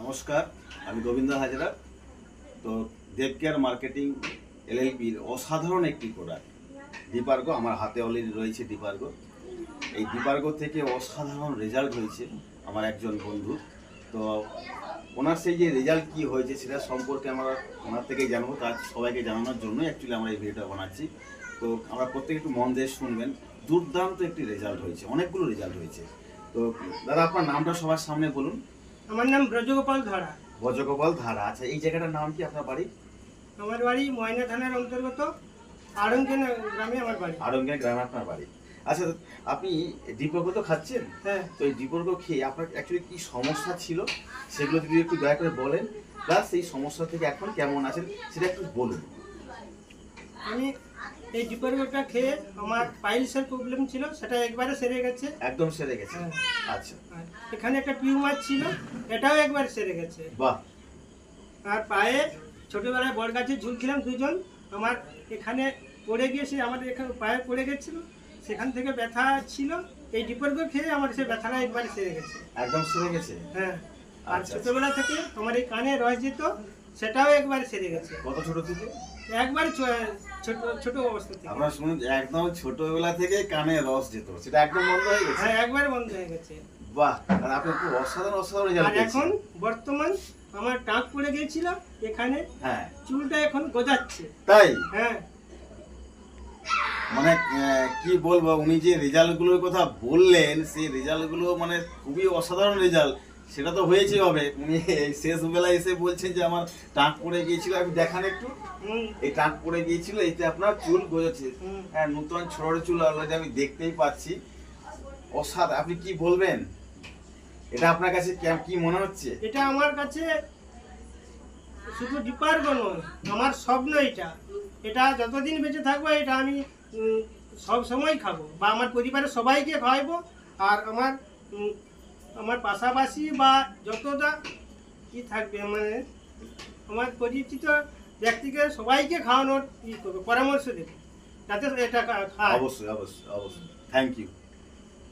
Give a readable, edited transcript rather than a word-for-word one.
নমস্কার, আমি গোবিন্দ হাজরা। তো দেবকেয়ার মার্কেটিং এলএলপির অসাধারণ একটি প্রোডাক্ট ডিপার্গো আমার হাতে অলরেডি রয়েছে। ডিপার্গো, এই ডিপার্গো থেকে অসাধারণ রেজাল্ট হয়েছে আমার একজন বন্ধু। তো ওনার সেই যে রেজাল্ট কী হয়েছে সেটা সম্পর্কে আমরা ওনার থেকেই জানবো। তার সবাইকে জানানোর জন্যই অ্যাকচুয়ালি আমরা এই ভিডিওটা বানাচ্ছি। তো আমরা প্রত্যেকে একটু মন দিয়ে শুনবেন। দুর্দান্ত একটি রেজাল্ট হয়েছে, অনেকগুলো রেজাল্ট হয়েছে। তো দাদা, আপনার নামটা সবার সামনে বলুন। আমার নাম ব্রজগোপাল ধারা। ব্রজগোপাল ধারা। আচ্ছা, এই জায়গাটার নাম কি আপনার বাড়ি? আমার বাড়ি ময়না থানার অন্তর্গত আড়ঙ্গেন গ্রামে আমার বাড়ি। আড়ঙ্গেন গ্রামে আপনার বাড়ি। আচ্ছা, আপনি ডিপার্গো তো খাচ্ছেন। হ্যাঁ। তো এই ডিপার্গো খেয়ে আপনার অ্যাকচুয়ালি কি সমস্যা ছিল সেগুলো যদি একটু দয়া করে বলেন, প্লাস এই সমস্যা থেকে এখন কেমন আছেন সেটা একটু বলুন। আমি এই ডিপার্গোটা খেয়ে আমার পাইলসের প্রবলেম ছিল, সেটা একবারে সেরে গেছে। একদম সেরে গেছে? হ্যাঁ। আচ্ছা। আর এখানে একটা টিউমার ছিল, এটাও একবার সেরে গেছে। বাহ। আর পায়ে ছোটবেলায় বড় গাছে ঝুলছিলাম দুজন, আমার এখানে পড়ে গিয়েছে, আমার এখানে পায়ে পড়ে গেছিল, সেখান থেকে ব্যথা ছিল। এই ডিপার্গো খেয়ে আমার সেই ব্যথাটা একবারে সেরে গেছে। একদম সেরে গেছে? হ্যাঁ। আর আচ্ছা। ছোটবেলা থেকে আমার এই কানে রস যেত, সেটাও একবার সেরে গেছে। কত ছোট থেকে? একবার ছোট ছোট অবস্থা থেকে। আপনারা শুনুন, একদম ছোটবেলা থেকে কানে রস যেত, সেটা একদম বন্ধ হয়ে গেছে? হ্যাঁ, একবার বন্ধ হয়ে গেছে। বাহ, আর আপনি খুব অসাধারণ অসাধারণ রেজাল্ট আর পেয়েছেন। এখন বর্তমান আমার টাক পড়ে গিয়েছিল এখানে, হ্যাঁ। চুলটা এখন গজাচ্ছে। তাই? হ্যাঁ। মানে কি বলবো, উনি যে রেজাল্টগুলোর কথা বললেন সেই রেজাল্টগুলো মানে খুবই অসাধারণ রেজাল্ট। সেটা তো হয়েছে হবে, উনি শেষ বেলায় এসে বলছেন যে আমার টাক পড়ে গিয়েছিল। আমি দেখান একটু, এই টাক পড়ে গিয়েছিল, এতে আপনার চুল গজাচ্ছে। হ্যাঁ, নতুন ছোট চুল অলরেডি আমি দেখতেই পাচ্ছি। অসাধারণ। আপনি কি বলবেন, এটা আপনার কাছে কি মনে হচ্ছে? এটা আমার কাছে শুধু ডিপার্গো নয়, আমার স্বপ্ন এটা। এটা যতদিন বেঁচে থাকবো এটা আমি সব সময় খাবো, বা আমার পরিবারের সবাইকে খাওয়াবো। আর আমার পাশাপাশি বা যতটা কি থাকবে, মানে আমার পরিচিত ব্যক্তিকে সবাইকে খাওয়ানোর ই করবো, পরামর্শ দেবো যাতে এটা খায়। অবশ্যই অবশ্যই অবশ্যই। Thank you.